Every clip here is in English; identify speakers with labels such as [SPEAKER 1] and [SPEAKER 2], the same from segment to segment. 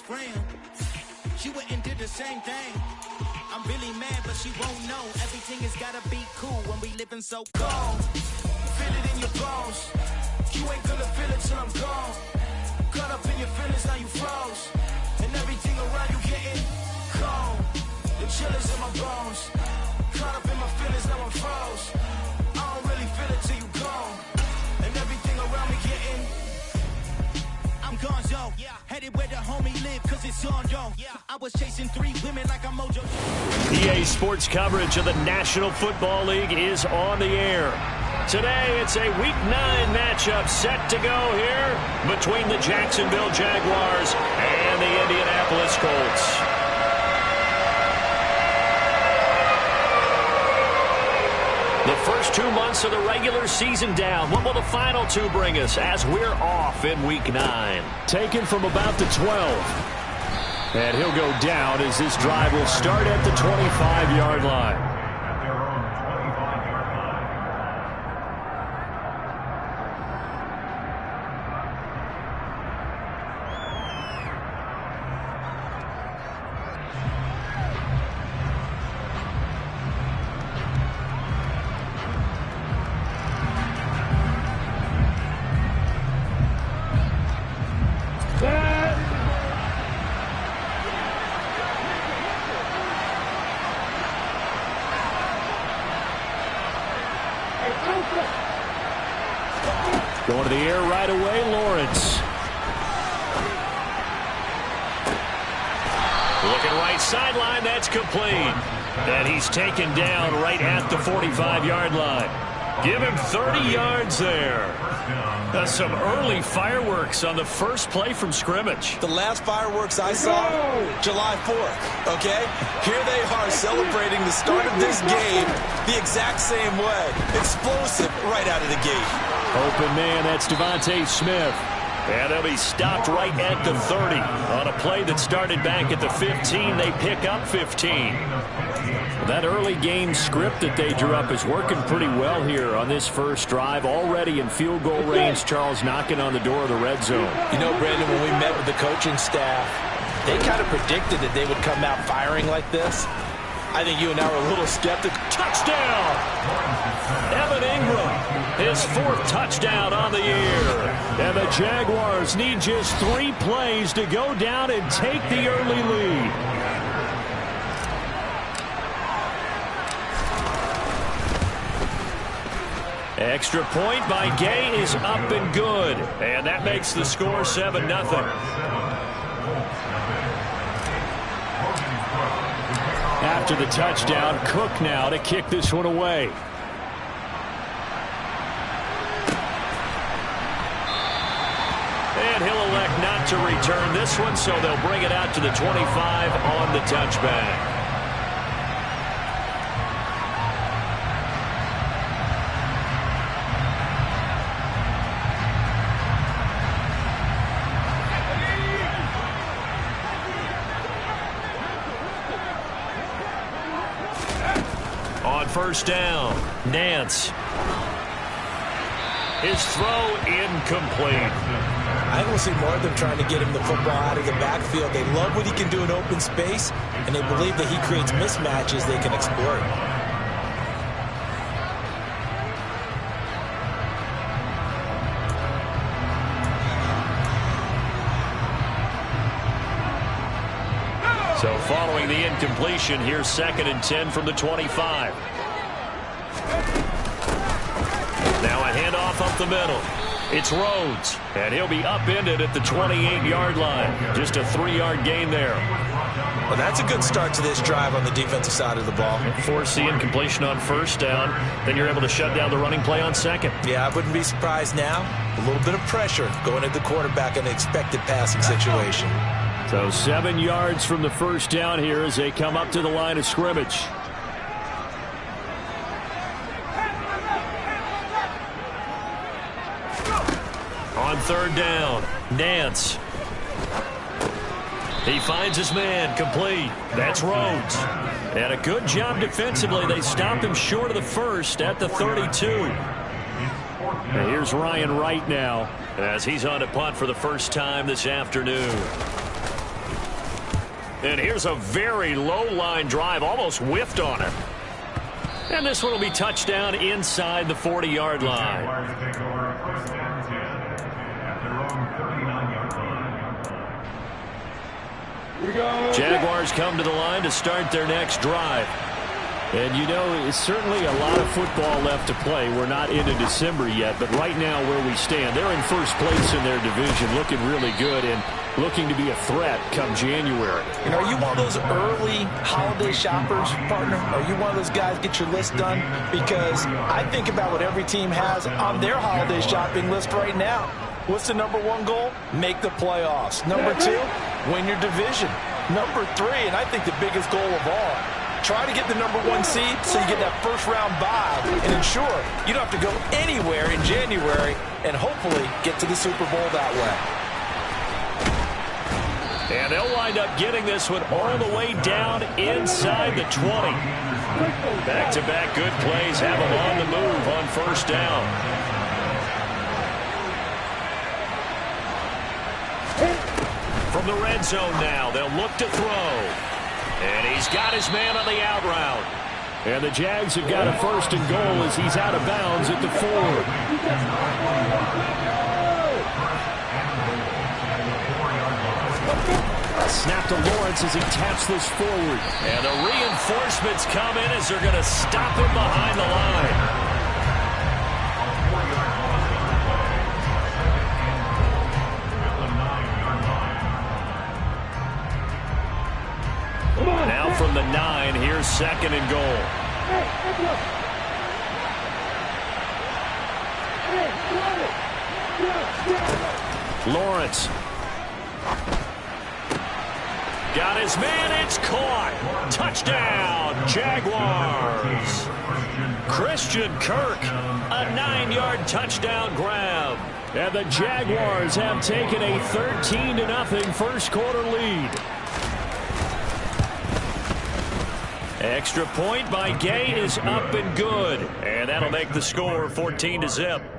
[SPEAKER 1] friend. She went and did the same thing. I'm really mad, but she won't know. Everything has gotta be cool when we living so cold. Feel it in your bones. You ain't gonna feel it till I'm gone. Caught up in your feelings, now you froze. And everything around you getting cold. The chill is in my bones. Caught up in my feelings, now I'm froze. I don't really feel it till you gone. And everything around me getting, I'm gone, yo. Headed where the homie live, cause it's on, yo. I was chasing 3 women like I'm Mojo.
[SPEAKER 2] EA Sports coverage of the National Football League is on the air. Today, it's a Week 9 matchup set to go here between the Jacksonville Jaguars and the Indianapolis Colts. The first 2 months of the regular season down. What will the final 2 bring us as we're off in Week 9?
[SPEAKER 3] Taken from about the 12. And he'll go down as this drive will start at the 25-yard line. Going to the air right away, Lawrence.
[SPEAKER 2] Looking right sideline, that's complete. And he's taken down right at the 45-yard line. Give him 30 yards there. That's some early fireworks on the first play from scrimmage.
[SPEAKER 4] The last fireworks I saw, July 4th, okay? Here they are celebrating the start of this game the exact same way. Explosive right out of the gate.
[SPEAKER 3] Open man, that's Devontae Smith.
[SPEAKER 2] And they'll be stopped right at the 30. On a play that started back at the 15, they pick up 15.
[SPEAKER 3] That early game script that they drew up is working pretty well here on this first drive. Already in field goal range, Charles knocking on the door of the red zone.
[SPEAKER 4] You know, Brandon, when we met with the coaching staff, they kind of predicted that they would come out firing like this. I think you and I were a little skeptical.
[SPEAKER 2] Touchdown! Evan Ingram, his 4th touchdown on the year.
[SPEAKER 3] And the Jaguars need just 3 plays to go down and take the early lead.
[SPEAKER 2] Extra point by Gay is up and good. And that makes the score 7-0.
[SPEAKER 3] After the touchdown, Cook now to kick this one away.
[SPEAKER 2] And he'll elect not to return this one, so they'll bring it out to the 25 on the touchback. First down, Nance. His throw incomplete.
[SPEAKER 4] I don't see more of them trying to get him the football out of the backfield. They love what he can do in open space, and they believe that he creates mismatches they can exploit.
[SPEAKER 2] So following the incompletion, here's 2nd and 10 from the 25. Now a handoff up the middle. It's Rhodes, and he'll be upended at the 28-yard line. Just a 3-yard gain there.
[SPEAKER 4] Well, that's a good start to this drive on the defensive side of the ball.
[SPEAKER 2] Force the incompletion on first down, then you're able to shut down the running play on second.
[SPEAKER 4] Yeah, I wouldn't be surprised now. A little bit of pressure going at the quarterback in an expected passing situation.
[SPEAKER 3] So 7 yards from the first down here as they come up to the line of scrimmage.
[SPEAKER 2] On 3rd down, Nance. He finds his man, complete. That's Rhodes. And a good job defensively. They stop him short of the first at the 32.
[SPEAKER 3] And here's Ryan Wright now,
[SPEAKER 2] as he's on to punt for the first time this afternoon. And here's a very low-line drive, almost whiffed on it. And this one will be touchdown inside the 40-yard line. Jaguars come to the line to start their next drive. And you know, it's certainly a lot of football left to play. We're not into December yet, but right now where we stand, they're in first place in their division, looking really good and looking to be a threat come January.
[SPEAKER 4] And are you one of those early holiday shoppers, partner? Are you one of those guys get your list done? Because I think about what every team has on their holiday shopping list right now. What's the number one goal? Make the playoffs. Number two, win your division. Number three, and I think the biggest goal of all, try to get the number one seed so you get that first round bye and ensure you don't have to go anywhere in January and hopefully get to the Super Bowl that way.
[SPEAKER 2] And they'll wind up getting this one all the way down inside the 20. Back-to-back good plays have them on the move on first down. From the red zone now, they'll look to throw. And he's got his man on the out route. And the Jags have got a first and goal as he's out of bounds at the 4. Snap to Lawrence as he taps this forward. And the reinforcements come in as they're going to stop him behind the line. Now from the 9, here's second and goal. Lawrence. Got his man, it's caught. Touchdown, Jaguars. Christian Kirk, a 9-yard touchdown grab. And the Jaguars have taken a 13-0 first quarter lead. Extra point by Gay is up and good. And that'll make the score 14-0.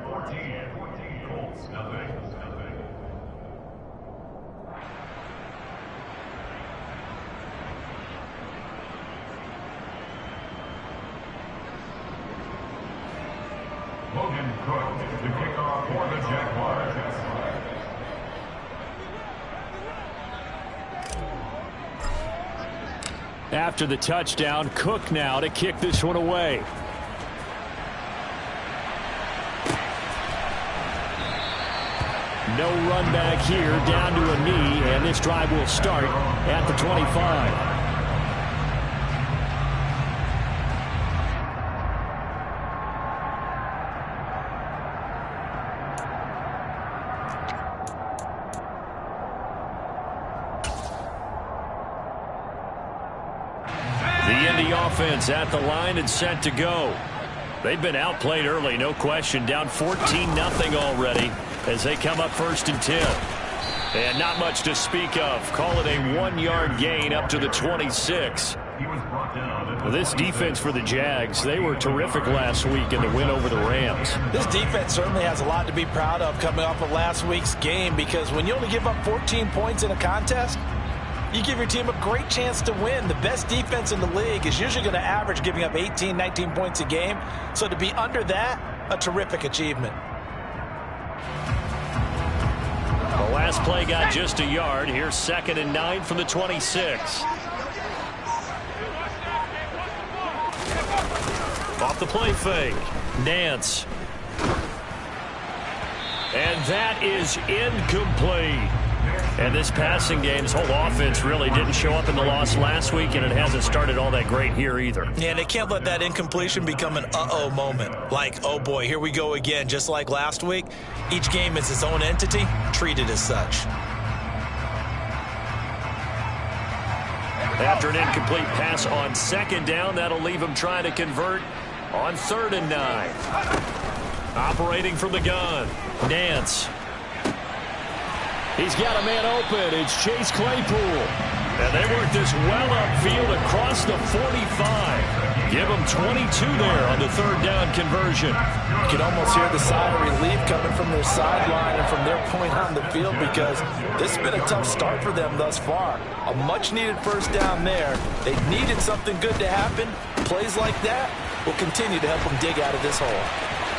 [SPEAKER 5] The kickoff for the Jaguars.
[SPEAKER 2] After the touchdown, Cook now to kick this one away. No run back here, down to a knee, and this drive will start at the 25. Offense at the line and set to go. They've been outplayed early, no question. Down 14-0 already as they come up first and 10. And not much to speak of. Call it a 1-yard gain up to the 26. This defense for the Jags, they were terrific last week in the win over the Rams.
[SPEAKER 4] This defense certainly has a lot to be proud of coming off of last week's game, because when you only give up 14 points in a contest, you give your team a great chance to win. The best defense in the league is usually going to average giving up 18, 19 points a game. So to be under that, a terrific achievement.
[SPEAKER 2] The last play got just a yard. Here's second and 9 from the 26. Off the play fake. Nance. And that is incomplete. And this passing game, this whole offense really didn't show up in the loss last week, and it hasn't started all that great here either.
[SPEAKER 4] Yeah, and they can't let that incompletion become an uh-oh moment. Like, oh boy, here we go again, just like last week. Each game is its own entity, treated as such.
[SPEAKER 2] After an incomplete pass on second down, that'll leave him trying to convert on 3rd and 9. Operating from the gun, Nance. He's got a man open. It's Chase Claypool. And they work this well upfield across the 45.
[SPEAKER 3] Give them 22 there on the third down conversion.
[SPEAKER 4] You can almost hear the sigh of relief coming from their sideline and from their point on the field because this has been a tough start for them thus far. A much-needed first down there. They needed something good to happen. Plays like that will continue to help them dig out of this hole.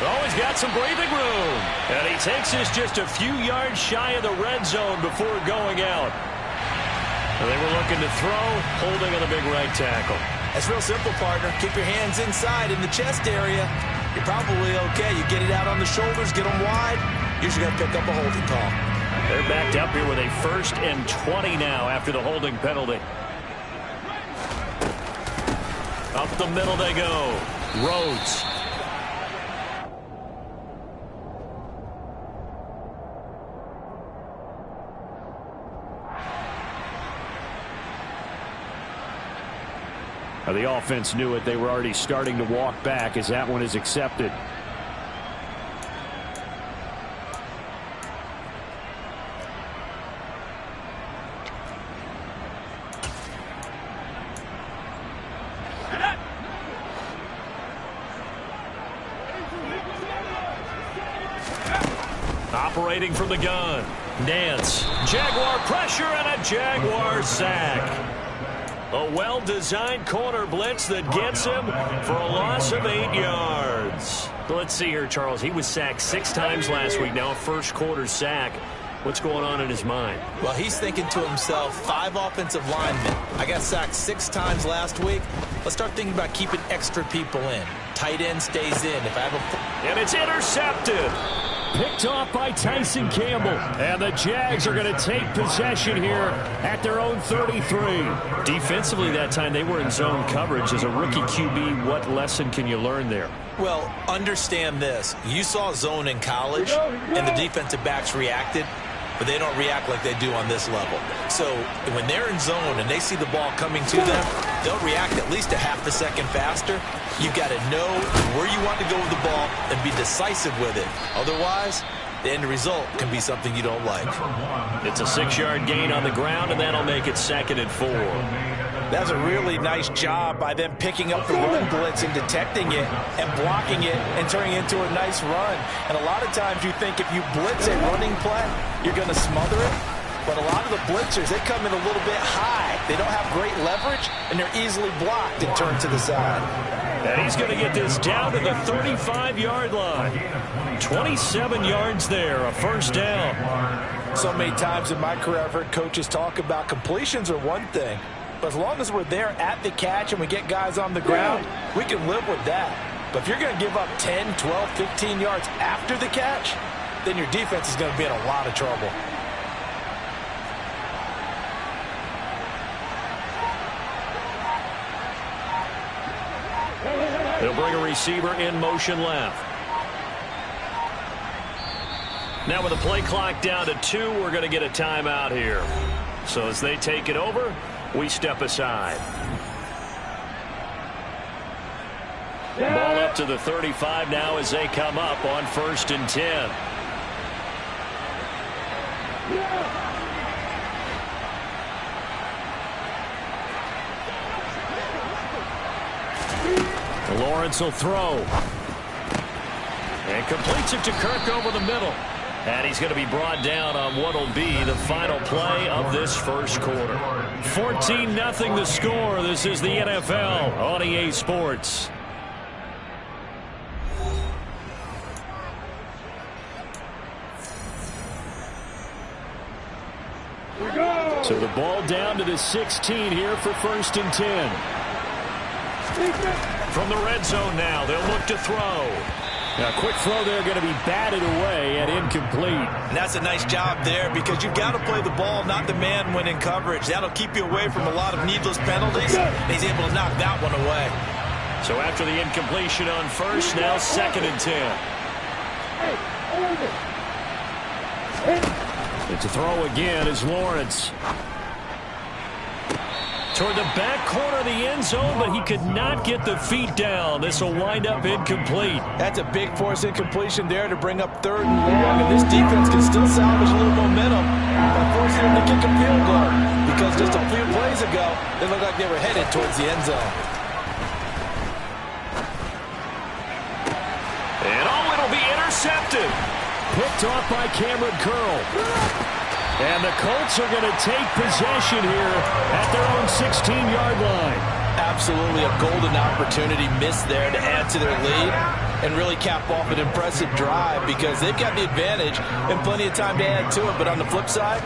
[SPEAKER 3] Oh, he's got some breathing room. And he takes this just a few yards shy of the red zone before going out. And they were looking to throw, holding on the big right tackle.
[SPEAKER 4] It's real simple, partner. Keep your hands inside in the chest area. You're probably okay. You get it out on the shoulders, get them wide. Usually got to pick up a holding call.
[SPEAKER 3] They're backed up here with a 1st and 20 now after the holding penalty. Up the middle they go. Rhodes. The offense knew it. They were already starting to walk back as that one is accepted. Operating from the gun. Nance. Jaguar pressure and a Jaguar sack. A well-designed corner blitz that gets him for a loss of 8 yards. Let's see here, Charles. He was sacked 6 times last week. Now a first-quarter sack. What's going on in his mind?
[SPEAKER 4] Well, he's thinking to himself, 5 offensive linemen. I got sacked 6 times last week. Let's start thinking about keeping extra people in. Tight end stays in. If I have a...
[SPEAKER 3] And it's intercepted. Picked off by Tyson Campbell. And the Jags are going to take possession here at their own 33. Defensively that time, they were in zone coverage. As a rookie QB, what lesson can you learn there?
[SPEAKER 4] Well, understand this. You saw zone in college, and the defensive backs reacted, but they don't react like they do on this level. So when they're in zone and they see the ball coming to them, they'll react at least a half a second faster. You've got to know where you want to go with the ball and be decisive with it. Otherwise, the end result can be something you don't like.
[SPEAKER 3] It's a 6-yard gain on the ground, and that'll make it 2nd and 4.
[SPEAKER 4] That's a really nice job by them picking up the run blitz and detecting it and blocking it and turning it into a nice run. And a lot of times you think if you blitz a running play, you're going to smother it. But a lot of the blitzers, they come in a little bit high. They don't have great leverage, and they're easily blocked and turned to the side.
[SPEAKER 3] And he's going to get this down to the 35-yard line. 27 yards there, a first down.
[SPEAKER 4] So many times in my career, I've heard coaches talk about completions are one thing. But as long as we're there at the catch and we get guys on the ground, we can live with that. But if you're going to give up 10, 12, 15 yards after the catch, then your defense is going to be in a lot of trouble.
[SPEAKER 3] They'll bring a receiver in motion left. Now with the play clock down to 2, we're going to get a timeout here. So as they take it over, we step aside. Ball up to the 35 now as they come up on 1st and 10. Lawrence will throw. And completes it to Kirk over the middle. And he's going to be brought down on what will be the final play of this first quarter. 14-0 the score. This is the NFL on EA Sports. So the ball down to the 16 here for 1st and 10. From the red zone now, they'll look to throw. Now, quick throw there going to be batted away and incomplete.
[SPEAKER 4] And that's a nice job there because you've got to play the ball, not the man when in coverage. That'll keep you away from a lot of needless penalties. And he's able to knock that one away.
[SPEAKER 3] So after the incompletion on 1st, now 2nd and 10. It's a throw again is Lawrence. Toward the back corner of the end zone, but he could not get the feet down. This will wind up incomplete.
[SPEAKER 4] That's a big force incompletion there to bring up 3rd and long, and this defense can still salvage a little momentum by forcing them to kick a field goal because just a few plays ago, they looked like they were headed towards the end zone.
[SPEAKER 2] intercepted. Picked off by Cameron Curl. And the Colts are going to take possession here at their own 16-yard line.
[SPEAKER 4] Absolutely a golden opportunity missed there to add to their lead and really cap off an impressive drive because they've got the advantage and plenty of time to add to it. But on the flip side,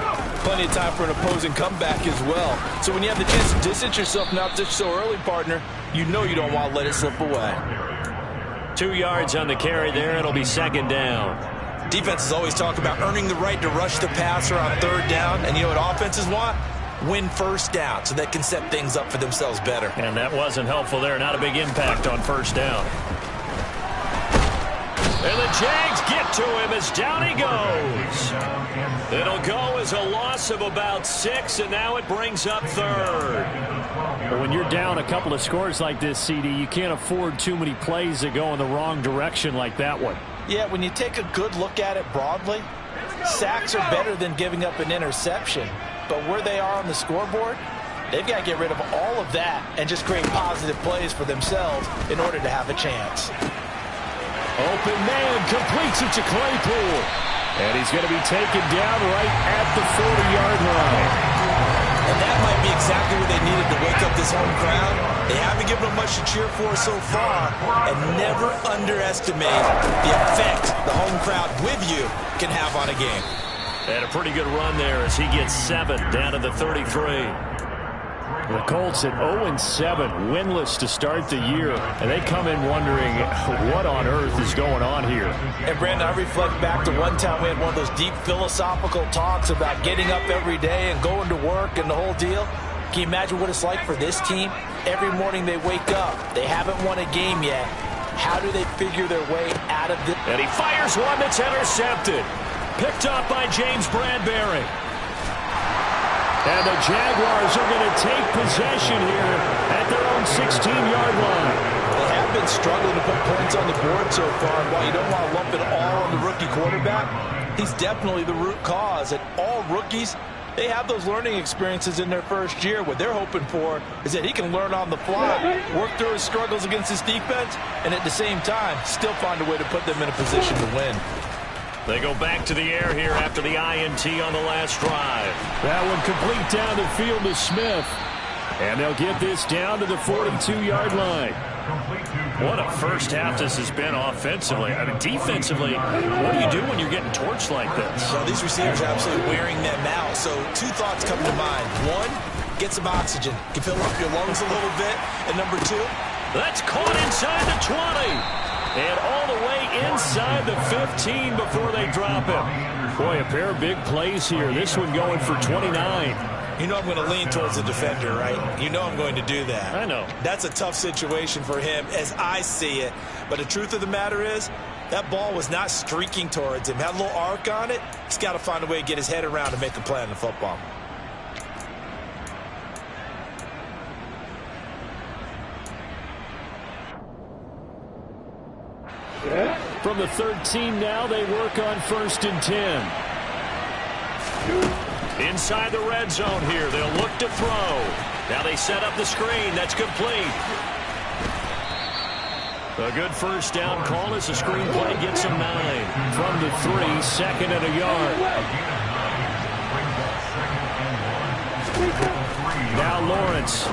[SPEAKER 4] plenty of time for an opposing comeback as well. So when you have the chance to distance yourself not just so early, partner, you know you don't want to let it slip away.
[SPEAKER 2] 2 yards on the carry there. It'll be second down.
[SPEAKER 4] Defenses always talk about earning the right to rush the passer on third down. And you know what offenses want? Win first down so they can set things up for themselves better.
[SPEAKER 2] And that wasn't helpful there. Not a big impact on first down. And the Jags get to him as down he goes. It'll go as a loss of about 6, and now it brings up third.
[SPEAKER 3] But when you're down a couple of scores like this, CD, you can't afford too many plays that go in the wrong direction like that one.
[SPEAKER 4] Yeah, when you take a good look at it broadly, sacks are better than giving up an interception. But where they are on the scoreboard, they've got to get rid of all of that and just create positive plays for themselves in order to have a chance.
[SPEAKER 3] Open man completes it to Claypool. And he's going to be taken down right at the 40-yard line.
[SPEAKER 4] And that might be exactly what they needed to wake up this home crowd. They haven't given them much to cheer for so far. And never underestimate the effect the home crowd with you can have on a game.
[SPEAKER 2] And a pretty good run there as he gets 7 down to the 33.
[SPEAKER 3] The Colts at 0-7, winless to start the year, and they come in wondering what on earth is going on here.
[SPEAKER 4] And, Brandon, I reflect back to one time we had one of those deep philosophical talks about getting up every day and going to work and the whole deal. Can you imagine what it's like for this team? Every morning they wake up. They haven't won a game yet. How do they figure their way out of this?
[SPEAKER 2] And he fires one that's intercepted. Picked up by James Bradbury.
[SPEAKER 3] And the Jaguars are going to take possession here at their own 16-yard line.
[SPEAKER 4] They have been struggling to put points on the board so far. And while you don't want to lump it all on the rookie quarterback, he's definitely the root cause. And all rookies, they have those learning experiences in their first year. What they're hoping for is that he can learn on the fly, work through his struggles against his defense, and at the same time, still find a way to put them in a position to win.
[SPEAKER 2] They go back to the air here after the INT on the last drive.
[SPEAKER 3] That one complete down the field to Smith. And they'll get this down to the 42-yard line.
[SPEAKER 2] What a first half this has been offensively. I mean, defensively, what do you do when you're getting torched like this?
[SPEAKER 4] Well, these receivers are absolutely wearing them out. So 2 thoughts come to mind. 1, get some oxygen. You can fill up your lungs a little bit. And number 2,
[SPEAKER 2] that's caught inside the 20. And all the way inside the 15 before they drop him.
[SPEAKER 3] Boy, a pair of big plays here. This one going for 29.
[SPEAKER 4] You know I'm going to lean towards the defender, right? You know I'm going to do that.
[SPEAKER 2] I know.
[SPEAKER 4] That's a tough situation for him as I see it. But the truth of the matter is, that ball was not streaking towards him. Had a little arc on it. He's got to find a way to get his head around and make a play on the football.
[SPEAKER 3] From the 13 now, they work on 1st and 10.
[SPEAKER 2] Inside the red zone here, they'll look to throw. Now they set up the screen. That's complete. A good first down call as the screen play gets him 9.
[SPEAKER 3] From the 3, 2nd and a yard. Now Lawrence.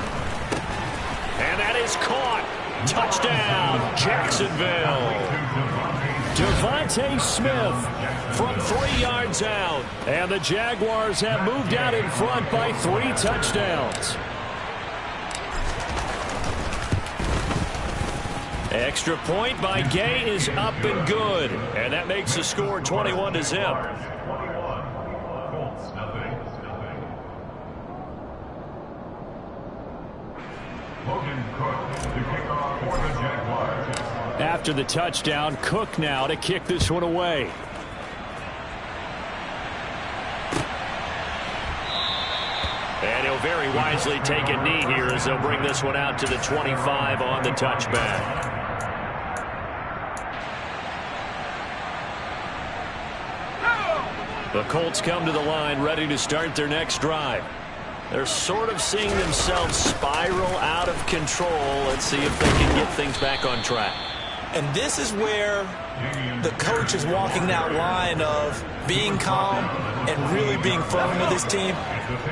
[SPEAKER 2] And that is caught. Touchdown, Jacksonville.
[SPEAKER 3] Devontae Smith from 3 yards out. And the Jaguars have moved out in front by 3 touchdowns.
[SPEAKER 2] Extra point by Gay is up and good. And that makes the score 21-0.
[SPEAKER 3] After the touchdown, Cook now to kick this one away.
[SPEAKER 2] And he'll very wisely take a knee here as they'll bring this one out to the 25 on the touchback. The Colts come to the line ready to start their next drive. They're sort of seeing themselves spiral out of control. Let's see if they can get things back on track.
[SPEAKER 4] And this is where the coach is walking that line of being calm and really being firm with his team.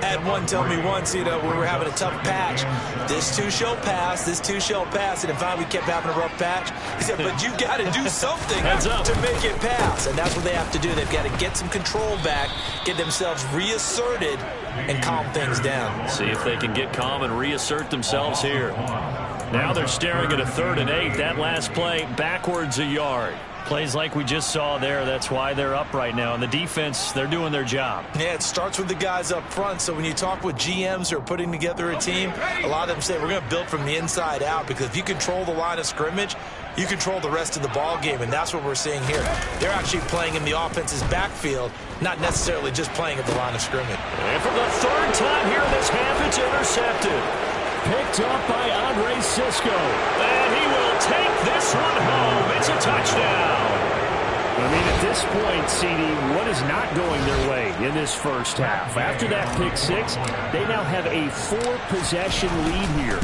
[SPEAKER 4] I had one tell me once, when we were having a tough patch, this too shall pass, this too shall pass. And finally we kept having a rough patch. He said, but you got to do something to make it pass. And that's what they have to do. They've got to get some control back, get themselves reasserted, and calm things down.
[SPEAKER 2] See if they can get calm and reassert themselves here. Now they're staring at a 3rd and 8. That last play, backwards a yard. Plays like we just saw there, that's why they're up right now. And the defense, they're doing their job.
[SPEAKER 4] Yeah, it starts with the guys up front. So when you talk with GMs who are putting together a team, a lot of them say we're going to build from the inside out, because if you control the line of scrimmage, you control the rest of the ball game, and that's what we're seeing here. They're actually playing in the offense's backfield, not necessarily just playing at the line of scrimmage.
[SPEAKER 2] And for the 3rd time here in this half, it's intercepted. Picked up by Andre Sisco. And he will take this one home. It's a touchdown.
[SPEAKER 3] I mean, at this point, CD, what is not going their way in this first half? After that pick 6, they now have a 4-possession lead here.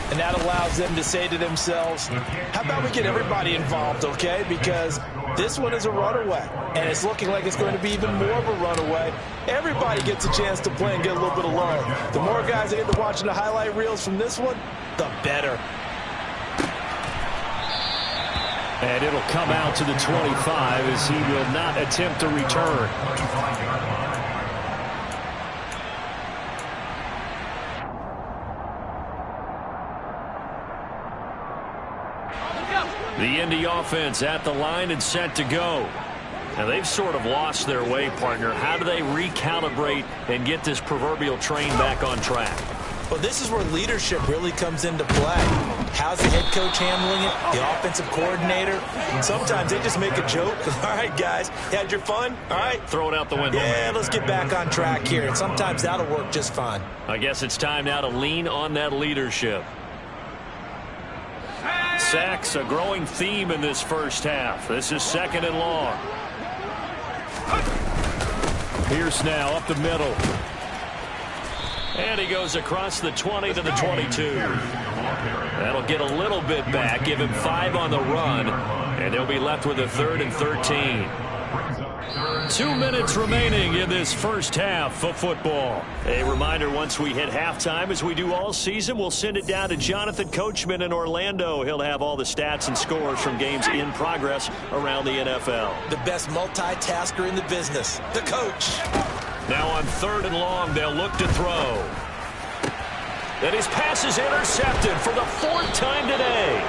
[SPEAKER 4] And that allows them to say to themselves, how about we get everybody involved, okay? Because this one is a runaway, and it's looking like it's going to be even more of a runaway. Everybody gets a chance to play and get a little bit of love. The more guys that get to watching the highlight reels from this one, the better.
[SPEAKER 3] And it'll come out to the 25 as he will not attempt to return.
[SPEAKER 2] The Indy offense at the line and set to go. Now they've sort of lost their way, partner. How do they recalibrate and get this proverbial train back on track?
[SPEAKER 4] Well, this is where leadership really comes into play. How's the head coach handling it? The offensive coordinator? Sometimes they just make a joke. All right, guys, you had your fun? All right.
[SPEAKER 2] Throw it out the window.
[SPEAKER 4] Yeah, let's get back on track here. And sometimes that'll work just fine.
[SPEAKER 2] I guess it's time now to lean on that leadership. Sacks, a growing theme in this first half. This is 2nd and long.
[SPEAKER 3] Pierce now up the middle.
[SPEAKER 2] And he goes across the 20 to the 22. That'll get a little bit back, give him 5 on the run, and they'll be left with a 3rd and 13. 2 minutes remaining in this first half of football. A reminder, once we hit halftime, as we do all season, we'll send it down to Jonathan Coachman in Orlando. He'll have all the stats and scores from games in progress around the NFL.
[SPEAKER 4] The best multitasker in the business, the coach.
[SPEAKER 2] Now on 3rd and long, they'll look to throw. And his pass is intercepted for the 4th time today.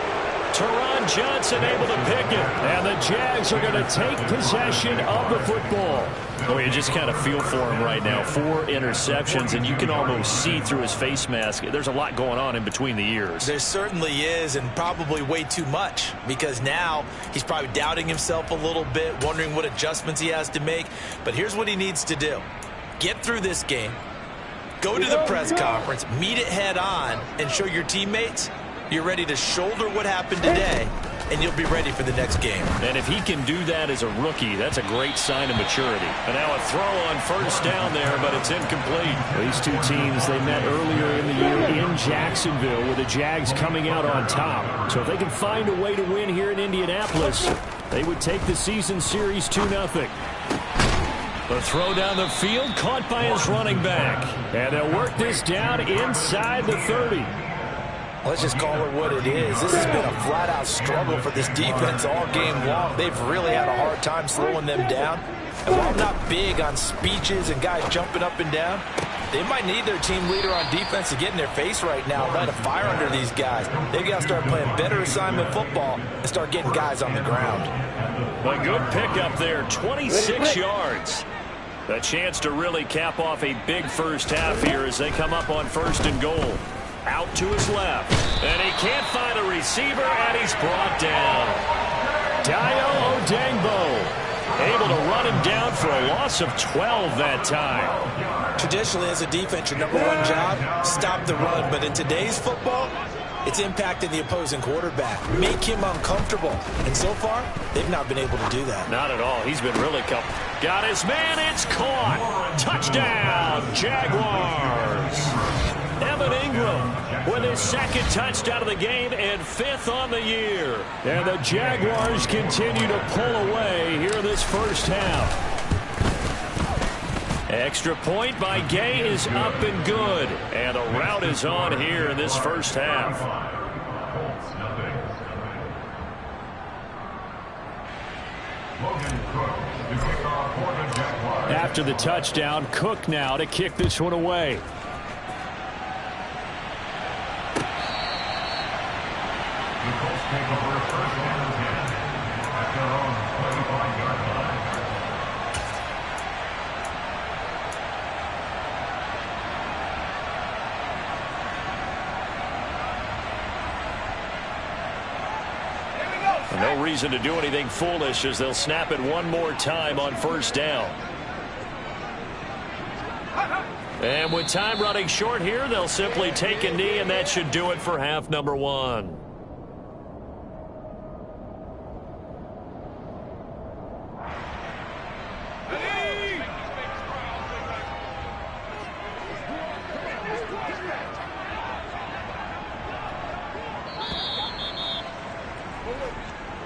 [SPEAKER 2] Teron Johnson able to pick it.
[SPEAKER 3] And the Jags are going to take possession of the football.
[SPEAKER 2] Oh, you just kind of feel for him right now. 4 interceptions, and you can almost see through his face mask. There's a lot going on in between the ears.
[SPEAKER 4] There certainly is, and probably way too much, because now he's probably doubting himself a little bit, wondering what adjustments he has to make. But here's what he needs to do. Get through this game, go to the press conference, meet it head on, and show your teammates you're ready to shoulder what happened today, and you'll be ready for the next game.
[SPEAKER 2] And if he can do that as a rookie, that's a great sign of maturity. And now a throw on 1st down there, but it's incomplete.
[SPEAKER 3] These two teams, they met earlier in the year in Jacksonville with the Jags coming out on top. So if they can find a way to win here in Indianapolis, they would take the season series 2-0.
[SPEAKER 2] The throw down the field, caught by his running back.
[SPEAKER 3] And they'll work this down inside the 30.
[SPEAKER 4] Let's just call it what it is. This has been a flat-out struggle for this defense all game long. They've really had a hard time slowing them down. And while I'm not big on speeches and guys jumping up and down, they might need their team leader on defense to get in their face right now and light a fire under these guys. They've got to start playing better assignment football and start getting guys on the ground.
[SPEAKER 2] A good pickup there, 26 yards. A chance to really cap off a big first half here as they come up on 1st and goal. Out to his left. And he can't find a receiver, and he's brought down.
[SPEAKER 3] Dayo Odeyingbo
[SPEAKER 2] able to run him down for a loss of 12 that time.
[SPEAKER 4] Traditionally, as a defense, your number one job, stop the run. But in today's football, it's impacting the opposing quarterback. Make him uncomfortable. And so far, they've not been able to do that.
[SPEAKER 2] Not at all. He's been really comfortable. Got his man. It's caught. Touchdown, Jaguars. Evan Ingram with his second touchdown of the game and 5th on the year.
[SPEAKER 3] And the Jaguars continue to pull away here in this first half.
[SPEAKER 2] Extra point by Gay is up and good. And the rout is on here in this first half.
[SPEAKER 3] After the touchdown, Cook now to kick this one away.
[SPEAKER 5] The Colts take over first and 10 at their own 25-yard line.
[SPEAKER 2] No reason to do anything foolish as they'll snap it one more time on first down. And with time running short here, they'll simply take a knee, and that should do it for half number 1.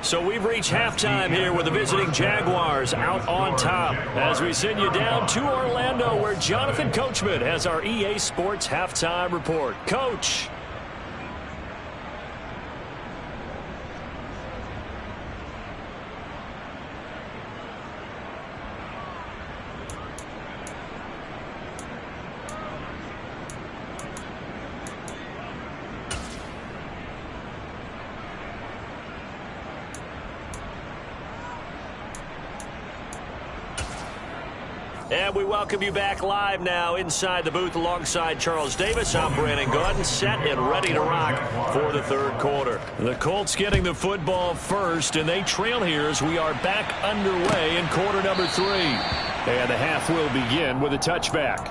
[SPEAKER 2] So we've reached halftime here with the visiting Jaguars out on top as we send you down to Orlando where Jonathan Coachman has our EA Sports halftime report. Coach. And we welcome you back live now inside the booth alongside Charles Davis. I'm Brandon Gaudin, set and ready to rock for the third quarter. The Colts getting the football first, and they trail here as we are back underway in quarter number 3.
[SPEAKER 3] And the half will begin with a touchback.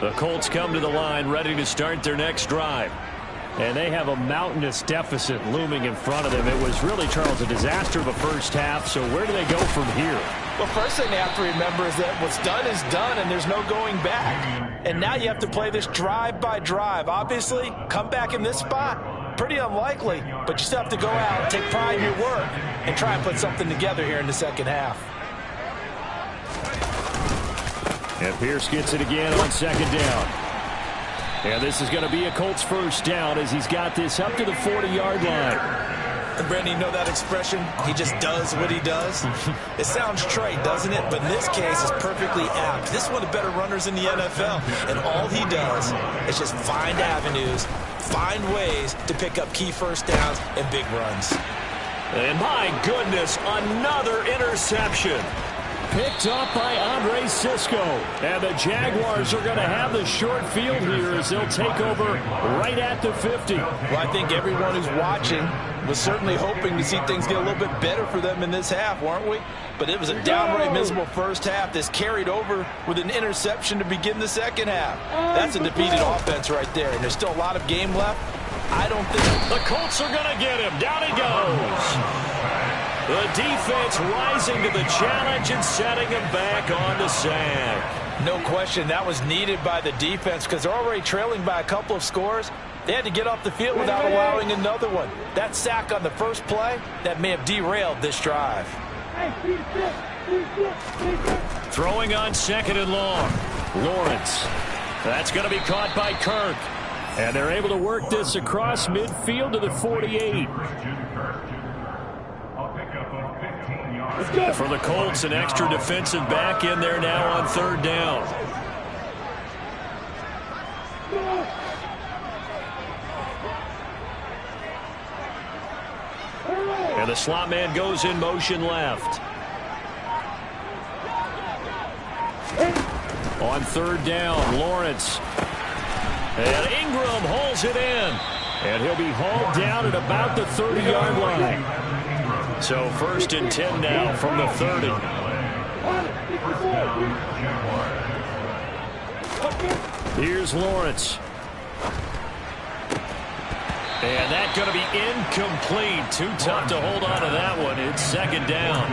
[SPEAKER 2] The Colts come to the line ready to start their next drive.
[SPEAKER 3] And they have a mountainous deficit looming in front of them. It was really, Charles, a disaster of a first half. So where do they go from here?
[SPEAKER 4] Well, first thing they have to remember is that what's done is done, and there's no going back. And now you have to play this drive by drive. Obviously, come back in this spot, pretty unlikely. But you still have to go out, take pride in your work, and try and put something together here in the second half.
[SPEAKER 3] And Pierce gets it again on second down. And this is going to be a Colts first down as he's got this up to the 40-yard line.
[SPEAKER 4] And Brandon, you know that expression? He just does what he does. It sounds trite, doesn't it? But in this case, it's perfectly apt. This is one of the better runners in the NFL. And all he does is just find avenues, find ways to pick up key first downs and big runs.
[SPEAKER 2] And my goodness, another interception.
[SPEAKER 3] Picked up by Andre Sisco. And the Jaguars are going to have the short field here as they'll take over right at the 50.
[SPEAKER 4] Well, I think everyone who's watching was certainly hoping to see things get a little bit better for them in this half, weren't we? But it was a downright miserable first half. This carried over with an interception to begin the second half. That's a defeated offense right there, and there's still a lot of game left. I don't think
[SPEAKER 2] the Colts are going to get him. Down he goes. The defense rising to the challenge and setting him back on the sack.
[SPEAKER 4] No question, that was needed by the defense because they're already trailing by a couple of scores. They had to get off the field without allowing another one. That sack on the first play, that may have derailed this drive.
[SPEAKER 2] Throwing on second and long. Lawrence. That's going to be caught by Kirk.
[SPEAKER 3] And they're able to work this across midfield to the 48.
[SPEAKER 2] For the Colts, an extra defensive back in there now on third down. And the slot man goes in motion left.
[SPEAKER 3] On third down, Lawrence.
[SPEAKER 2] And Ingram holds it in.
[SPEAKER 3] And he'll be hauled down at about the 30-yard line.
[SPEAKER 2] So first and 10 now from the 30.
[SPEAKER 3] Here's Lawrence.
[SPEAKER 2] And that's going to be incomplete. Too tough to hold on to that one. It's second down.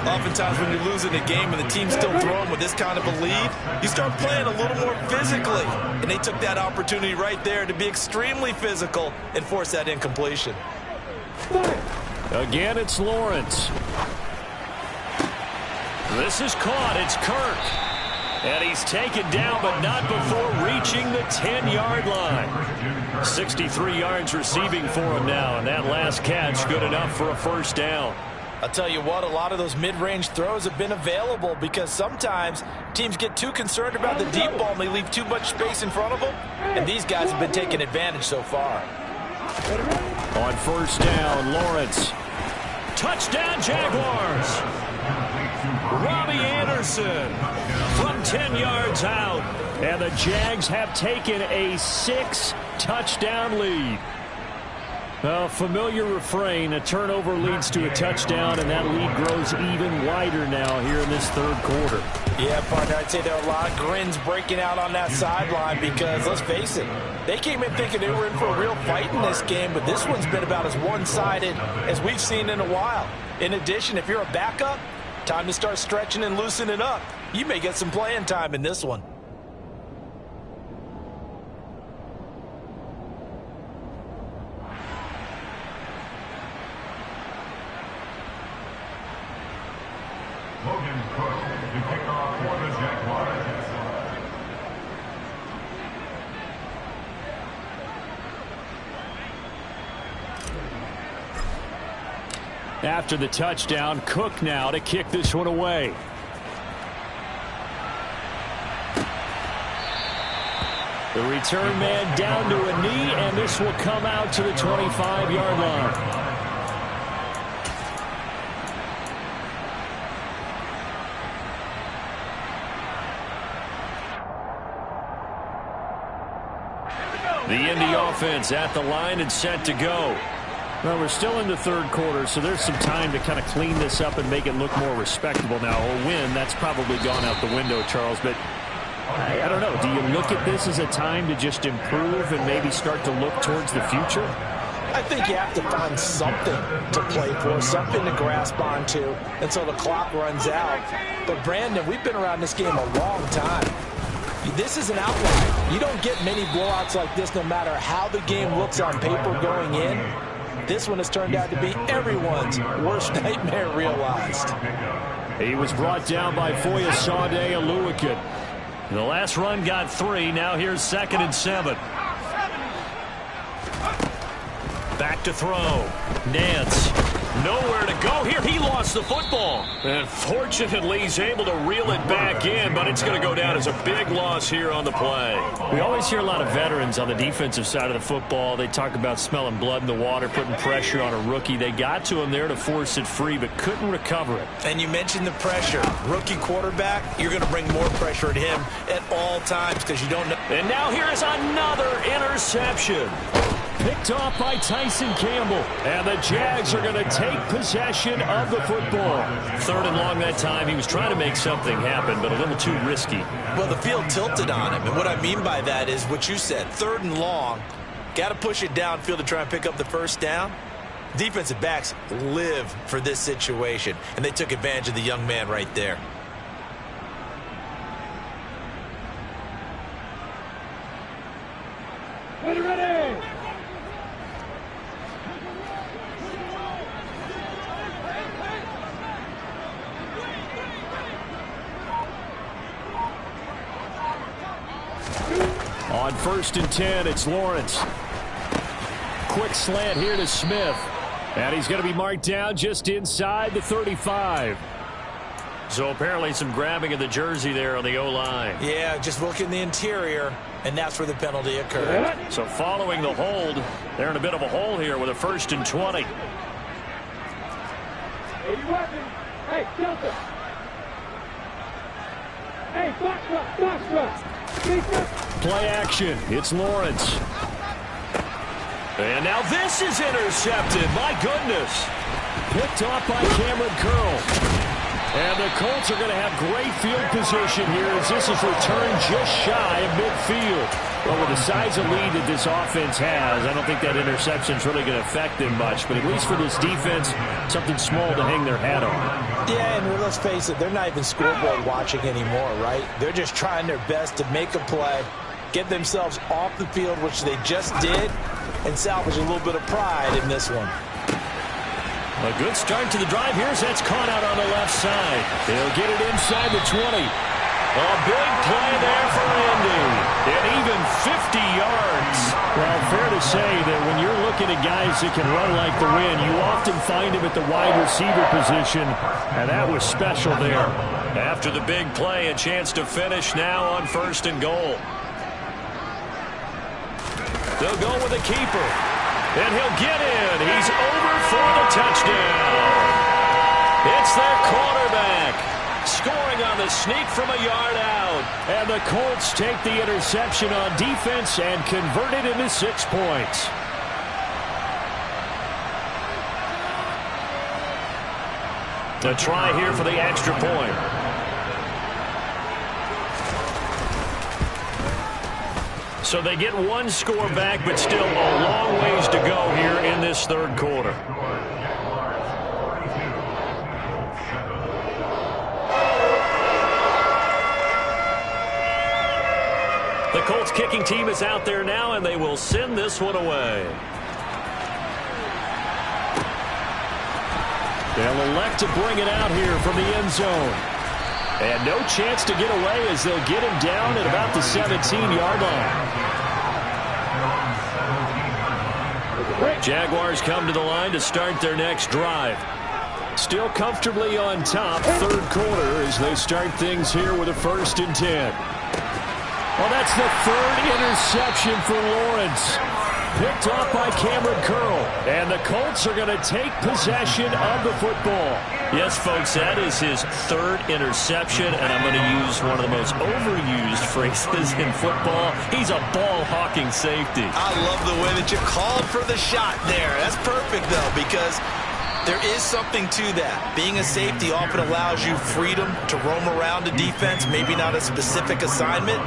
[SPEAKER 4] Oftentimes when you're losing a game and the team's still throwing with this kind of a lead, you start playing a little more physically. And they took that opportunity right there to be extremely physical and force that incompletion.
[SPEAKER 2] Again, it's Lawrence. This is caught. It's Kirk. And he's taken down, but not before reaching the 10-yard line. 63 yards receiving for him now, and that last catch good enough for a first down.
[SPEAKER 4] I'll tell you what, a lot of those mid-range throws have been available because sometimes teams get too concerned about the deep ball and they leave too much space in front of them, and these guys have been taking advantage so far.
[SPEAKER 2] On first down, Lawrence. Touchdown, Jaguars. Robbie Anderson from 10 yards out. And the Jags have taken a 6-touchdown lead. A familiar refrain, a turnover leads to a touchdown, and that lead grows even wider now here in this third quarter.
[SPEAKER 4] Yeah, partner, I'd say there are a lot of grins breaking out on that sideline because, let's face it, they came in thinking they were in for a real fight in this game, but this one's been about as one-sided as we've seen in a while. In addition, if you're a backup, time to start stretching and loosening up. You may get some playing time in this one.
[SPEAKER 5] Logan Cook to kick off for the Jaguars.
[SPEAKER 2] After the touchdown, Cook now to kick this one away. The return man down to a knee, and this will come out to the 25-yard line. The Indy offense at the line and set to go. Well, we're still in the third quarter, so there's some time to kind of clean this up and make it look more respectable now. A win, that's probably gone out the window, Charles, but I don't know. Do you look at this as a time to just improve and maybe start to look towards the future?
[SPEAKER 4] I think you have to find something to play for, something to grasp onto until the clock runs out. But, Brandon, we've been around this game a long time. This is an outlier. You don't get many blowouts like this no matter how the game looks on paper going in. This one has turned out to be everyone's worst nightmare realized.
[SPEAKER 2] He was brought down by Foyesade Oluwakin. The last run got 3. Now here's 2nd and 7. Back to throw. Nance. Nowhere to go here. He lost the football. And fortunately, he's able to reel it back in, but it's going to go down as a big loss here on the play. We always hear a lot of veterans on the defensive side of the football. They talk about smelling blood in the water, putting pressure on a rookie. They got to him there to force it free, but couldn't recover it.
[SPEAKER 4] And you mentioned the pressure. Rookie quarterback, you're going to bring more pressure at him at all times because you don't know.
[SPEAKER 2] And now here is another interception. Picked off by Tyson Campbell. And the Jags are going to take possession of the football. 3rd and long that time. He was trying to make something happen, but a little too risky.
[SPEAKER 4] Well, the field tilted on him. And what I mean by that is what you said. 3rd and long. Got to push it downfield to try and pick up the first down. Defensive backs live for this situation. And they took advantage of the young man right there.
[SPEAKER 5] Ready!
[SPEAKER 2] On 1st and 10, it's Lawrence. Quick slant here to Smith. And he's going to be marked down just inside the 35. So apparently some grabbing of the jersey there on the O-line.
[SPEAKER 4] Yeah, just look in the interior, and that's where the penalty occurred.
[SPEAKER 2] So following the hold, they're in a bit of a hole here with a 1st and 20.
[SPEAKER 5] Hey, Delta! Hey, box.
[SPEAKER 2] Play action. It's Lawrence. And now this is intercepted. My goodness. Picked off by Cameron Curl. And the Colts are going to have great field position here as this is returned just shy of midfield. Well, with the size of lead that this offense has, I don't think that interception is really going to affect them much. But at least for this defense, something small to hang their hat on. Yeah, and let's face it, they're not even scoreboard watching anymore, right? They're just trying their best to make a play, get themselves off the field, which they just did, and salvage a little bit of pride in this one. A good start to the drive. Here's that's caught out on the left side. They'll get it inside the 20. A big play there for Andy. And even 50 yards. Well, fair to say that when you're looking at guys that can run like the wind, you often find them at the wide receiver position, and that was special there. After the big play, a chance to finish now on 1st and goal. They'll go with the keeper. And he'll get in. He's over for the touchdown. It's their quarterback. Scoring on the sneak from a yard out. And the Colts take the interception on defense and convert it into 6 points. A try here for the extra point. So they get one score back, but still a long ways to go here in this 3rd quarter. The Colts kicking team is out there now, and they will send this one away. They'll elect to bring it out here from the end zone. And no chance to get away as they'll get him down at about the 17-yard line. Jaguars come to the line to start their next drive. Still comfortably on top, 3rd quarter as they start things here with a 1st and 10. Well, that's the 3rd interception for Lawrence. Picked off by Cameron Curl. And the Colts are going to take possession of the football. Yes, folks, that is his 3rd interception, and I'm going to use one of the most overused phrases in football. He's a ball-hawking safety.
[SPEAKER 4] I love the way that you called for the shot there. That's perfect, though, because there is something to that. Being a safety often allows you freedom to roam around a defense, maybe not a specific assignment.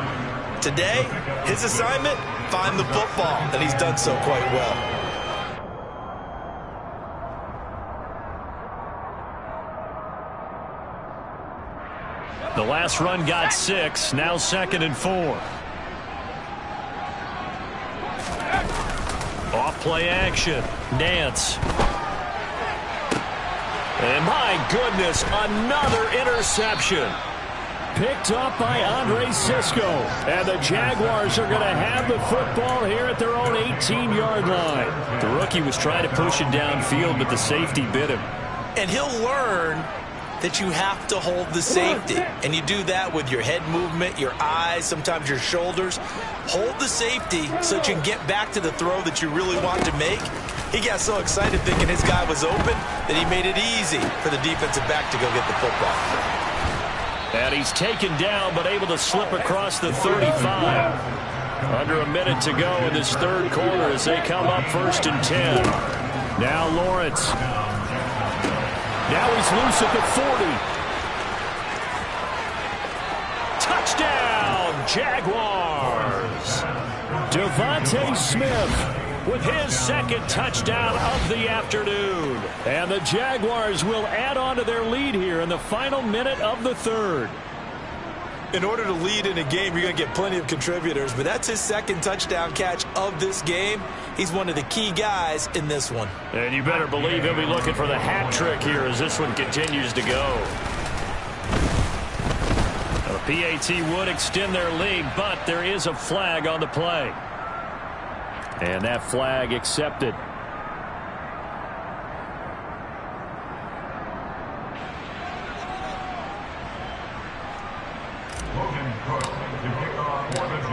[SPEAKER 4] Today, his assignment, find the football, and he's done so quite well.
[SPEAKER 2] The last run got 6, now 2nd and 4. Off play action, Nance. And my goodness, another interception. Picked up by Andre Sisco. And the Jaguars are going to have the football here at their own 18-yard line. The rookie was trying to push it downfield, but the safety bit him.
[SPEAKER 4] And he'll learn that you have to hold the safety. And you do that with your head movement, your eyes, sometimes your shoulders. Hold the safety so that you can get back to the throw that you really want to make. He got so excited thinking his guy was open that he made it easy for the defensive back to go get the football.
[SPEAKER 2] And he's taken down, but able to slip across the 35. Under a minute to go in this 3rd quarter as they come up 1st and 10. Now Lawrence. Now he's loose at the 40. Touchdown, Jaguars. Devontae Smith with his 2nd touchdown of the afternoon. And the Jaguars will add on to their lead here in the final minute of the 3rd.
[SPEAKER 4] In order to lead in a game, you're going to get plenty of contributors, but that's his 2nd touchdown catch of this game. He's one of the key guys in this one.
[SPEAKER 2] And you better believe he'll be looking for the hat trick here as this one continues to go. The PAT would extend their lead, but there is a flag on the play. And that flag accepted.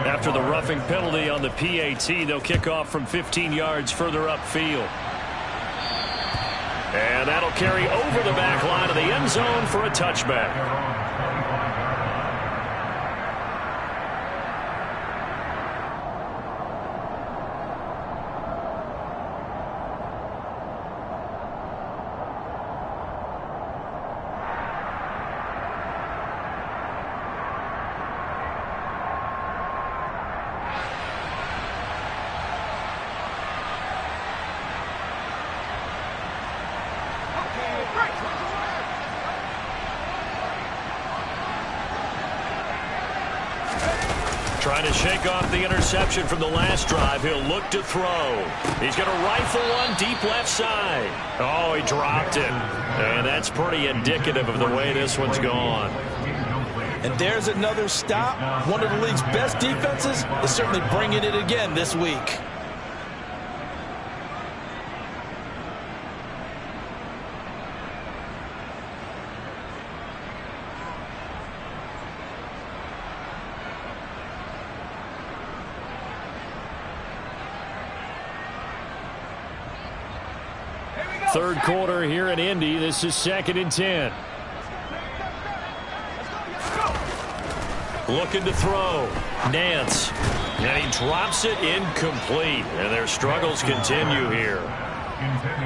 [SPEAKER 2] After the roughing penalty on the PAT, they'll kick off from 15 yards further upfield. And that'll carry over the back line of the end zone for a touchback. Trying to shake off the interception from the last drive. He'll look to throw. He's going to rifle one deep left side. Oh, he dropped it. And that's pretty indicative of the way this one's gone.
[SPEAKER 4] And there's another stop. One of the league's best defenses is certainly bringing it again this week.
[SPEAKER 2] Third quarter here in Indy. This is 2nd and 10. Looking to throw. Nance. And he drops it incomplete. And their struggles continue here.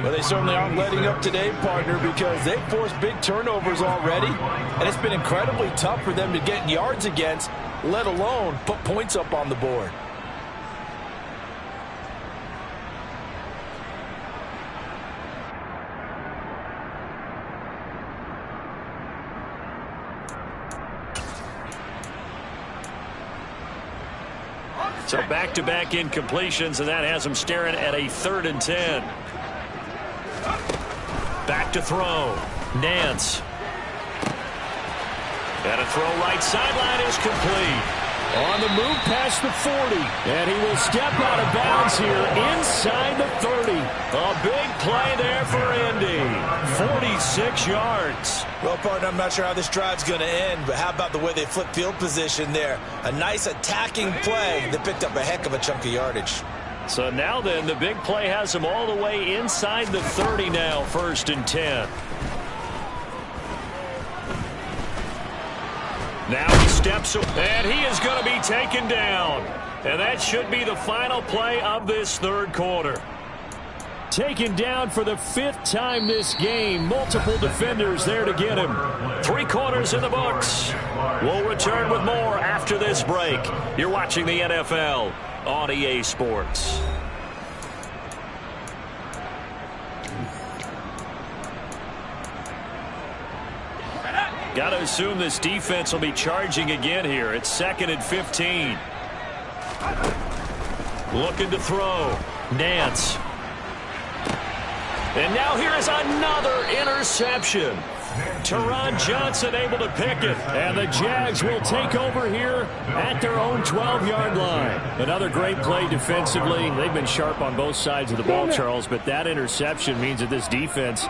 [SPEAKER 4] Well, they certainly aren't letting up today, partner, because they've forced big turnovers already. And it's been incredibly tough for them to get yards against, let alone put points up on the board.
[SPEAKER 2] So back-to-back incompletions, and that has him staring at a 3rd and 10. Back to throw. Nance. And a throw right sideline is complete. On the move past the 40. And he will step out of bounds here inside the 30. A big play there for Indy. 46 yards.
[SPEAKER 4] Well, partner, I'm not sure how this drive's going to end, but how about the way they flip field position there? A nice attacking play that picked up a heck of a chunk of yardage.
[SPEAKER 2] So now then, the big play has him all the way inside the 30 now, 1st and 10. Now he steps up, and he is going to be taken down. And that should be the final play of this third quarter. Taken down for the 5th time this game. Multiple defenders there to get him. 3 quarters in the books. We'll return with more after this break. You're watching the NFL on EA Sports. Got to assume this defense will be charging again here. It's 2nd and 15. Looking to throw. Nance. And now here is another interception. Teron Johnson able to pick it. And the Jags will take over here at their own 12-yard line. Another great play defensively. They've been sharp on both sides of the ball, Charles, but that interception means that this defense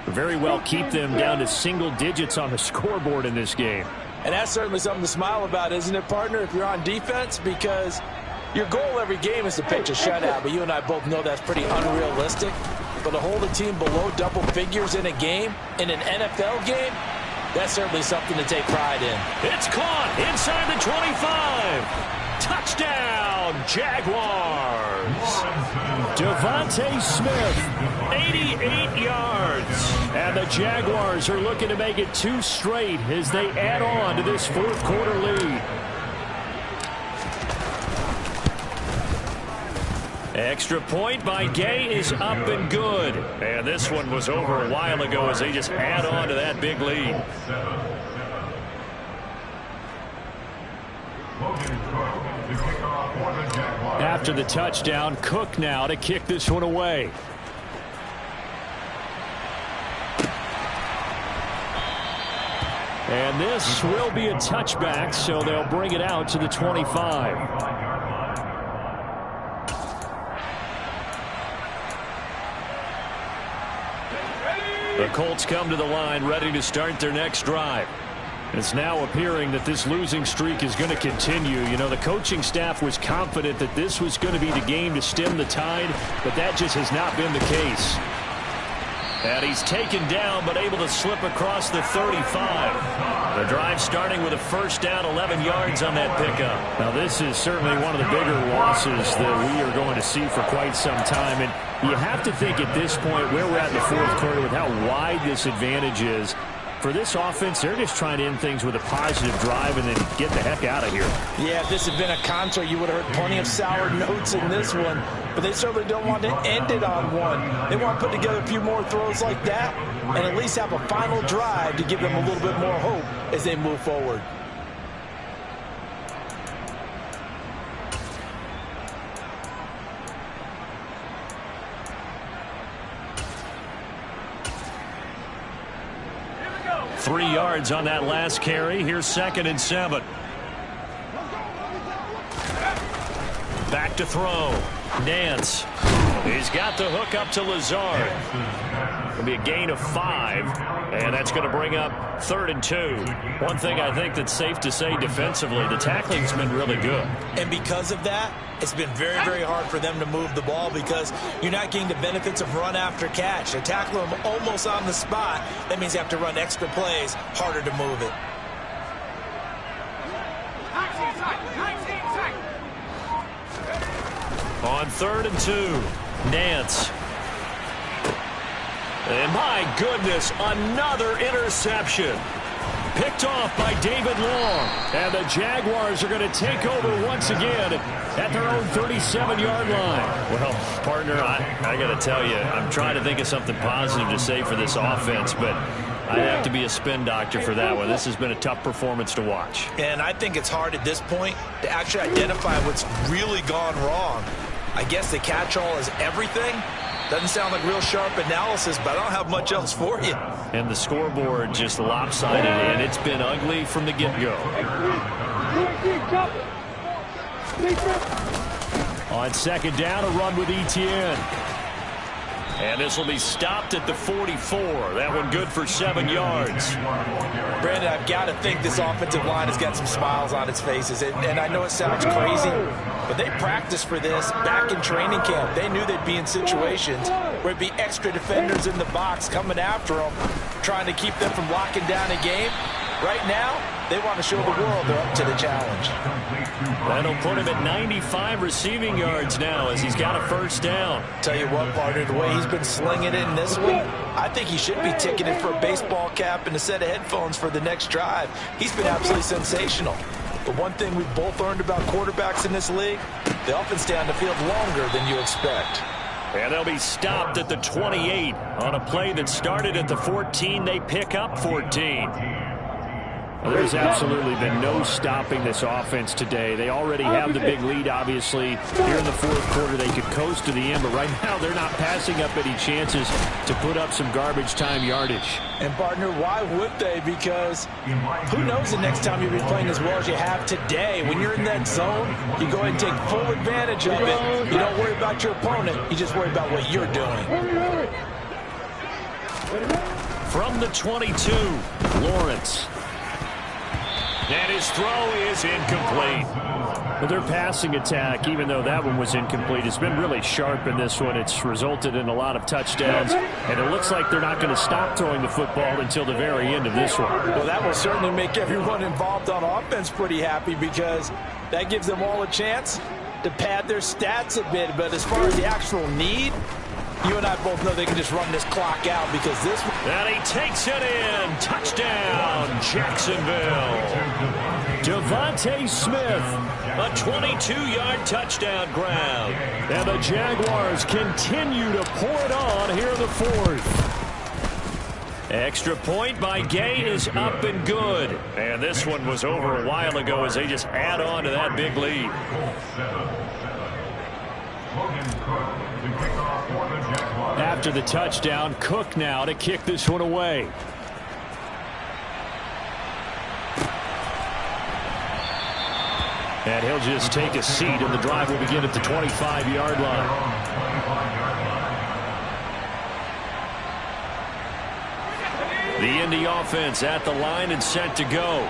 [SPEAKER 2] very well keep them down to single digits on the scoreboard in this game.
[SPEAKER 4] And that's certainly something to smile about, isn't it, partner, if you're on defense? Because your goal every game is to pitch a shutout, but you and I both know that's pretty unrealistic. But to hold a team below double figures in a game, in an NFL game, that's certainly something to take pride in.
[SPEAKER 2] It's caught inside the 25. Touchdown, Jaguars. Devontae Smith, 88 yards. And the Jaguars are looking to make it 2 straight as they add on to this 4th quarter lead. Extra point by Gay is up and good. And this one was over a while ago as they just add on to that big lead. After the touchdown, Cook now to kick this one away. And this will be a touchback, so they'll bring it out to the 25. The Colts come to the line ready to start their next drive. It's now appearing that this losing streak is going to continue. You know, the coaching staff was confident that this was going to be the game to stem the tide, but that just has not been the case. And he's taken down, but able to slip across the 35. The drive starting with a 1st down, 11 yards on that pickup. Now, this is certainly one of the bigger losses that we are going to see for quite some time. And you have to think at this point where we're at in the 4th quarter with how wide this advantage is. For this offense, they're just trying to end things with a positive drive and then get the heck out of here.
[SPEAKER 4] Yeah, if this had been a concert, you would have heard plenty of sour notes in this one. But they certainly don't want to end it on one. They want to put together a few more throws like that and at least have a final drive to give them a little bit more hope as they move forward.
[SPEAKER 2] 3 yards on that last carry. Here's 2nd and 7. Back to throw. Nance. He's got the hook up to Lazard. It'll be a gain of 5, and that's going to bring up 3rd and 2. One thing I think that's safe to say defensively, the tackling's been really good.
[SPEAKER 4] And because of that, it's been very, very hard for them to move the ball because you're not getting the benefits of run after catch. They tackle them almost on the spot. That means you have to run extra plays, harder to move it.
[SPEAKER 2] On 3rd and 2, Nance. And my goodness, another interception. Picked off by David Long. And the Jaguars are going to take over once again at their own 37-yard line. Well, partner, I got to tell you, I'm trying to think of something positive to say for this offense, but I'd have to be a spin doctor for that one. This has been a tough performance to watch.
[SPEAKER 4] And I think it's hard at this point to actually identify what's really gone wrong. I guess the catch-all is everything. Doesn't sound like real sharp analysis, but I don't have much else for you.
[SPEAKER 2] And the scoreboard just lopsided, and it's been ugly from the get-go. On 2nd down, a run with Etienne. And this will be stopped at the 44. That one good for 7 yards.
[SPEAKER 4] Brandon, I've got to think this offensive line has got some smiles on its faces. And I know it sounds crazy, but they practiced for this back in training camp. They knew they'd be in situations where it'd be extra defenders in the box coming after them, trying to keep them from locking down a game. Right now, they want to show the world they're up to the challenge.
[SPEAKER 2] That'll put him at 95 receiving yards now as he's got a 1st down.
[SPEAKER 4] Tell you what, partner, the way he's been slinging it in this one, I think he should be ticketed for a baseball cap and a set of headphones for the next drive. He's been absolutely sensational. But one thing we've both learned about quarterbacks in this league, they often stay on the field longer than you expect.
[SPEAKER 2] And they'll be stopped at the 28 on a play that started at the 14. They pick up 14. Well, there's absolutely been no stopping this offense today. They already have the big lead, obviously. Here in the 4th quarter, they could coast to the end, but right now they're not passing up any chances to put up some garbage time yardage.
[SPEAKER 4] And, partner, why would they? Because who knows the next time you'll be playing as well as you have today. When you're in that zone, you go ahead and take full advantage of it. You don't worry about your opponent. You just worry about what you're doing.
[SPEAKER 2] From the 22, Lawrence. And his throw is incomplete. Well, their passing attack, even though that one was incomplete, has been really sharp in this one. It's resulted in a lot of touchdowns, and it looks like they're not going to stop throwing the football until the very end of this one.
[SPEAKER 4] Well, that will certainly make everyone involved on offense pretty happy because that gives them all a chance to pad their stats a bit. But as far as the actual need, you and I both know they can just run this clock out because this one...
[SPEAKER 2] And he takes it in. Touchdown, Jacksonville. Devontae Smith, a 22-yard touchdown grab. And the Jaguars continue to pour it on here in the 4th. Extra point by Gay is up and good. And this one was over a while ago as they just add on to that big lead. After the touchdown, Cook now to kick this one away. And he'll just take a seat, and the drive will begin at the 25-yard line. The Indy offense at the line and set to go.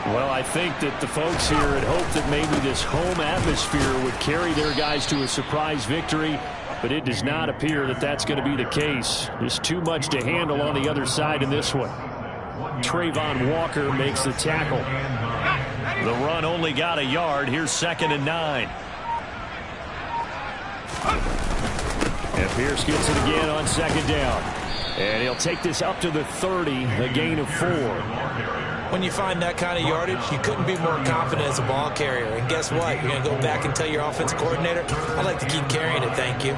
[SPEAKER 2] Well, I think that the folks here had hoped that maybe this home atmosphere would carry their guys to a surprise victory, but it does not appear that that's going to be the case. There's too much to handle on the other side in this one. Trayvon Walker makes the tackle. The run only got a yard. Here's 2nd and 9. And Pierce gets it again on 2nd down. And he'll take this up to the 30, a gain of 4.
[SPEAKER 4] When you find that kind of yardage, you couldn't be more confident as a ball carrier. And guess what? You're going to go back and tell your offensive coordinator, I'd like to keep carrying it, thank you.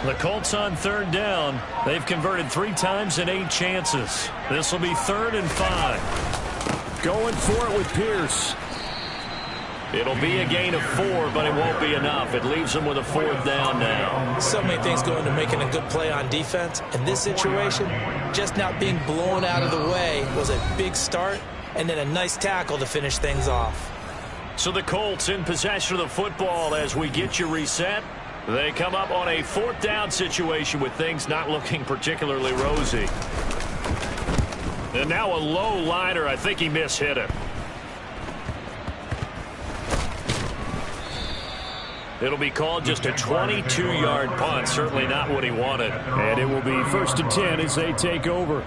[SPEAKER 2] The Colts on 3rd down. They've converted 3 times in 8 chances. This will be 3rd and 5. Going for it with Pierce. It'll be a gain of 4, but it won't be enough. It leaves them with a 4th down now.
[SPEAKER 4] So many things go into making a good play on defense. In this situation, just not being blown out of the way was a big start, and then a nice tackle to finish things off.
[SPEAKER 2] So the Colts in possession of the football as we get you reset. They come up on a 4th down situation with things not looking particularly rosy. And now a low liner. I think he mishit it. It'll be called just a 22-yard punt. Certainly not what he wanted.
[SPEAKER 3] And it will be 1st and 10 as they take over.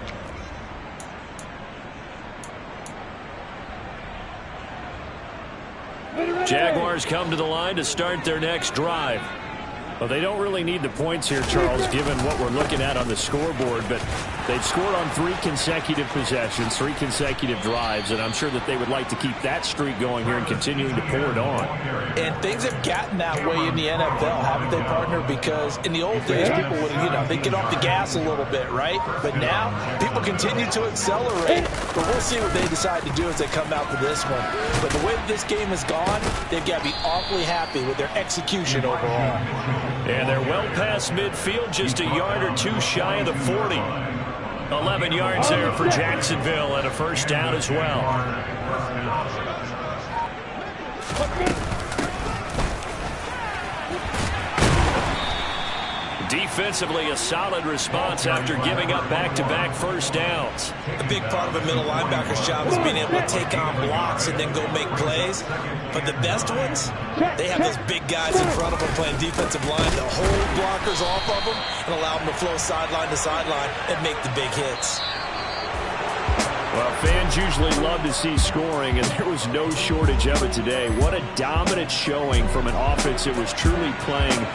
[SPEAKER 2] Jaguars come to the line to start their next drive.
[SPEAKER 3] Well, they don't really need the points here, Charles, given what we're looking at on the scoreboard, but they've scored on 3 consecutive possessions, 3 consecutive drives, and I'm sure that they would like to keep that streak going here and continuing to pour it on.
[SPEAKER 4] And things have gotten that way in the NFL, haven't they, partner? Because in the old days, people would, they get off the gas a little bit, right? But now, people continue to accelerate. But we'll see what they decide to do as they come out to this one. But the way that this game has gone, they've got to be awfully happy with their execution overall.
[SPEAKER 2] And they're well past midfield, just a yard or 2 shy of the 40. 11 yards there for Jacksonville and a 1st down as well. Defensively, a solid response after giving up back-to-back 1st downs.
[SPEAKER 4] A big part of a middle linebacker's job is being able to take on blocks and then go make plays. But the best ones, they have those big guys in front of them playing defensive line to hold blockers off of them and allow them to flow sideline to sideline and make the big hits.
[SPEAKER 3] Well, fans usually love to see scoring, and there was no shortage of it today. What a dominant showing from an offense that was truly playing